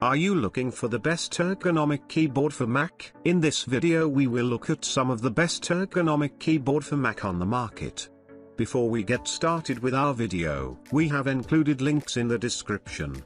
Are you looking for the best ergonomic keyboard for Mac? In this video we will look at some of the best ergonomic keyboard for Mac on the market. Before we get started with our video, we have included links in the description.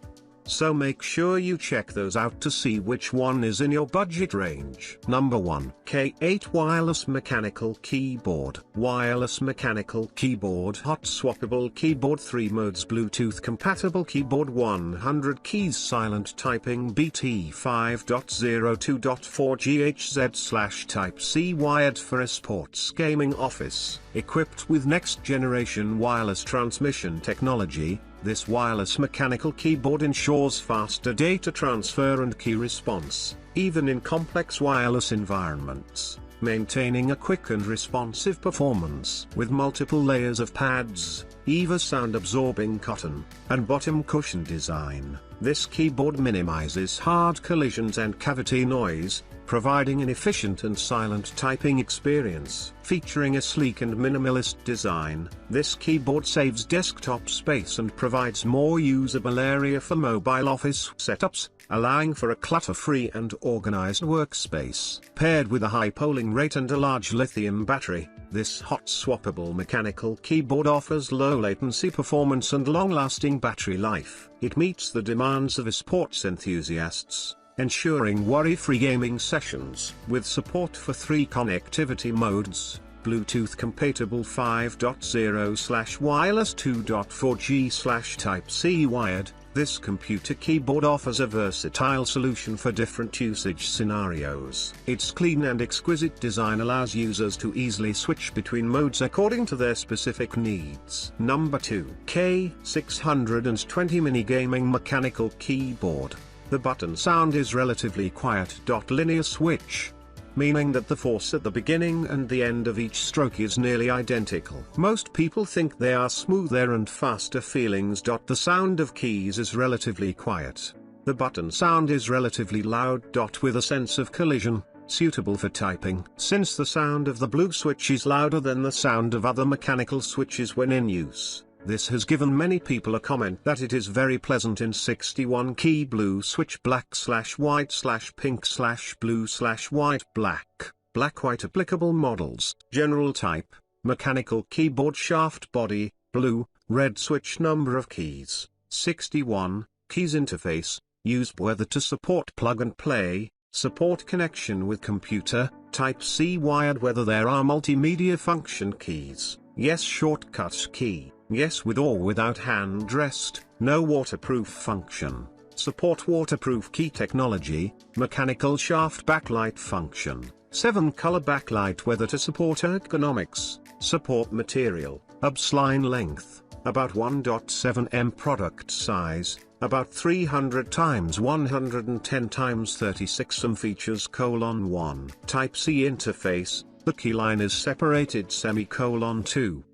So make sure you check those out to see which one is in your budget range. Number 1. K8 Wireless Mechanical Keyboard. Wireless Mechanical Keyboard. Hot Swappable Keyboard. 3 modes. Bluetooth Compatible Keyboard. 100 keys. Silent Typing. BT 5.02.4 GHz/Type-C. Wired for a sports gaming office. Equipped with next generation wireless transmission technology, this wireless mechanical keyboard ensures faster data transfer and key response, even in complex wireless environments, maintaining a quick and responsive performance. With multiple layers of pads, EVA sound-absorbing cotton, and bottom cushion design, this keyboard minimizes hard collisions and cavity noise, providing an efficient and silent typing experience. Featuring a sleek and minimalist design, this keyboard saves desktop space and provides more usable area for mobile office setups, allowing for a clutter-free and organized workspace. Paired with a high polling rate and a large lithium battery, this hot swappable mechanical keyboard offers low latency performance and long-lasting battery life. It meets the demands of sports enthusiasts, ensuring worry-free gaming sessions. With support for 3 connectivity modes, Bluetooth compatible 5.0/wireless 2.4G/Type-C wired, this computer keyboard offers a versatile solution for different usage scenarios. Its clean and exquisite design allows users to easily switch between modes according to their specific needs. Number 2. K620 Mini Gaming Mechanical Keyboard. The button sound is relatively quiet. Linear switch, meaning that the force at the beginning and the end of each stroke is nearly identical. Most people think they are smoother and faster feelings. The sound of keys is relatively quiet. The button sound is relatively loud. With a sense of collision, suitable for typing. Since the sound of the blue switch is louder than the sound of other mechanical switches when in use, this has given many people a comment that it is very pleasant in 61 key blue switch black/white/pink/blue/white black/white applicable models. General type, mechanical keyboard shaft body, blue, red switch number of keys, 61, keys interface, used whether to support plug and play, support connection with computer, Type-C wired whether there are multimedia function keys, yes shortcut key. Yes with or without hand rest, no waterproof function, support waterproof key technology, mechanical shaft backlight function, 7 color backlight whether to support ergonomics, support material, obsline length, about 1.7 m product size, about 300 x 110 x 36 m features: 1. Type-C interface, the keyline is separated 2.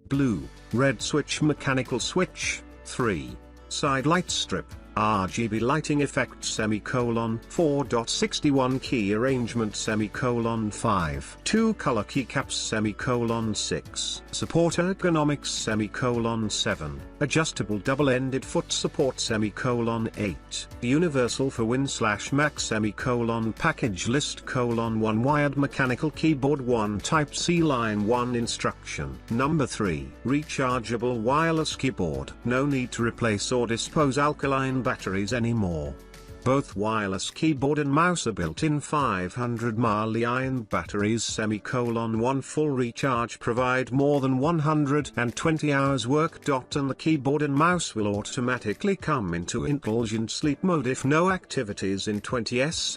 Blue, red switch mechanical switch, 3. Side light strip, RGB lighting effect 4.61 key arrangement 5. 2 color keycaps 6. Support ergonomics 7. Adjustable double-ended foot support 8. Universal for Win/Mac package list 1 wired mechanical keyboard 1 Type-C line 1 instruction. Number 3. Rechargeable wireless keyboard. No need to replace or dispose alkaline batteries anymore. Both wireless keyboard and mouse are built in 500 mAh batteries. 1 full recharge provide more than 120 hours work. And the keyboard and mouse will automatically come into indulgent sleep mode if no activities in 20s.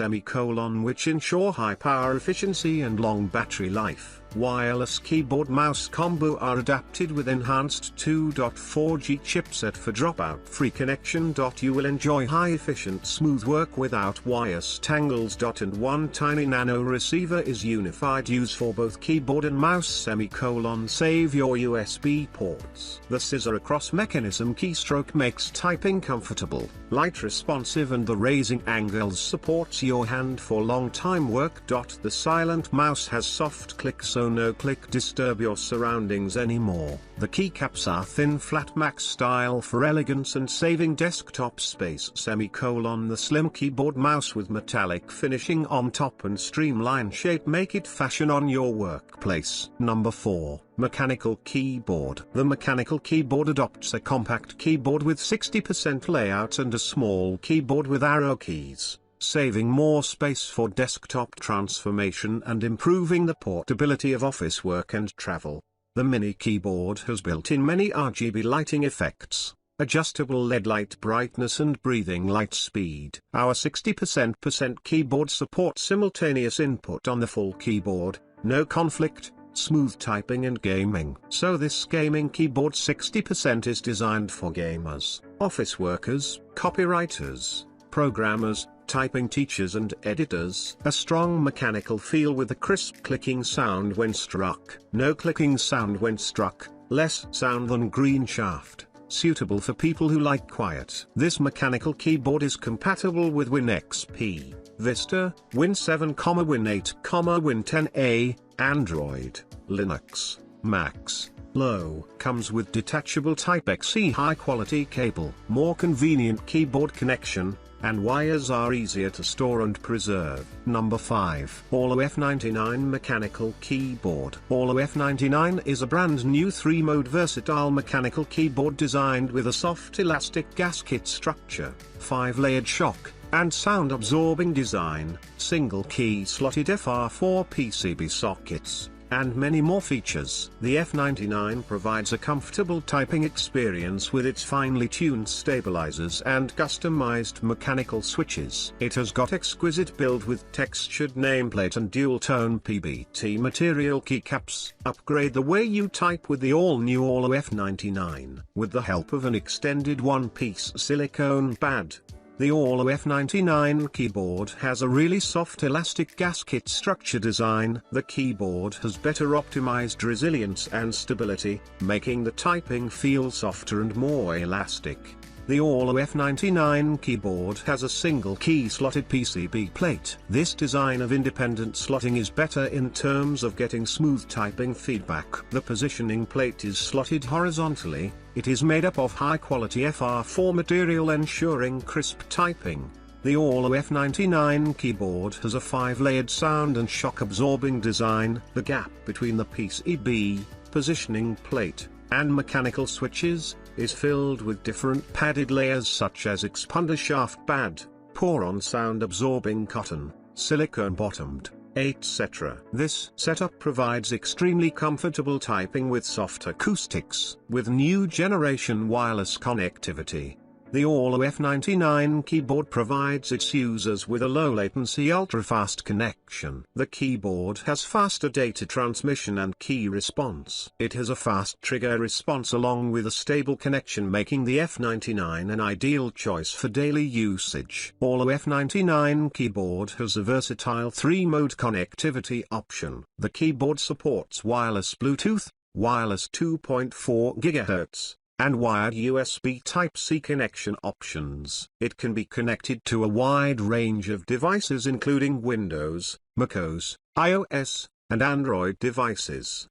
Which ensure high power efficiency and long battery life. Wireless keyboard mouse combo are adapted with enhanced 2.4G chipset for dropout-free connection. You will enjoy high-efficient smooth work without wires tangles. And one tiny nano receiver is unified use for both keyboard and mouse. Save your USB ports. The scissor across mechanism keystroke makes typing comfortable, light responsive, and the raising angles supports your hand for long time work. The silent mouse has soft click so no click disturb your surroundings anymore. The keycaps are thin flat Mac style for elegance and saving desktop space. The slim keyboard mouse with metallic finishing on top and streamline shape make it fashion on your workplace. Number 4. Mechanical keyboard. The mechanical keyboard adopts a compact keyboard with 60% layout and a small keyboard with arrow keys, saving more space for desktop transformation and improving the portability of office work and travel. The mini keyboard has built-in many RGB lighting effects, adjustable LED light brightness and breathing light speed. Our 60% keyboard supports simultaneous input on the full keyboard, no conflict, smooth typing and gaming. So this gaming keyboard 60% is designed for gamers, office workers, copywriters, programmers, typing teachers and editors. A strong mechanical feel with a crisp clicking sound when struck. No clicking sound when struck, less sound than green shaft. Suitable for people who like quiet. This mechanical keyboard is compatible with Win XP, Vista, Win 7, Win 8, Win 10A, Android, Linux, Macs, Low. Comes with detachable Type-C high-quality cable. More convenient keyboard connection, and wires are easier to store and preserve. Number 5. Orlo F99 Mechanical Keyboard. Orlo F99 is a brand new 3-mode versatile mechanical keyboard designed with a soft elastic gasket structure, 5-layered shock, and sound-absorbing design, single-key slotted FR4 PCB sockets, and many more features. The F99 provides a comfortable typing experience with its finely tuned stabilizers and customized mechanical switches. It has got exquisite build with textured nameplate and dual-tone PBT material keycaps. Upgrade the way you type with the all-new Orlo F99. With the help of an extended one-piece silicone pad, the Orlo F99 keyboard has a really soft elastic gasket structure design. The keyboard has better optimized resilience and stability, making the typing feel softer and more elastic. The Orlo F99 keyboard has a single key slotted PCB plate. This design of independent slotting is better in terms of getting smooth typing feedback. The positioning plate is slotted horizontally. It is made up of high-quality FR4 material ensuring crisp typing. The Orlo F99 keyboard has a 5-layered sound and shock-absorbing design. The gap between the PCB, positioning plate, and mechanical switches is filled with different padded layers such as expander shaft pad, pour-on sound-absorbing cotton, silicone-bottomed, etc. This setup provides extremely comfortable typing with soft acoustics. With new generation wireless connectivity, the Orlo F99 keyboard provides its users with a low-latency ultra-fast connection. The keyboard has faster data transmission and key response. It has a fast trigger response along with a stable connection, making the F99 an ideal choice for daily usage. Orlo F99 keyboard has a versatile 3-mode connectivity option. The keyboard supports wireless Bluetooth, wireless 2.4 GHz, and wired USB Type-C connection options. It can be connected to a wide range of devices including Windows, macOS, iOS, and Android devices.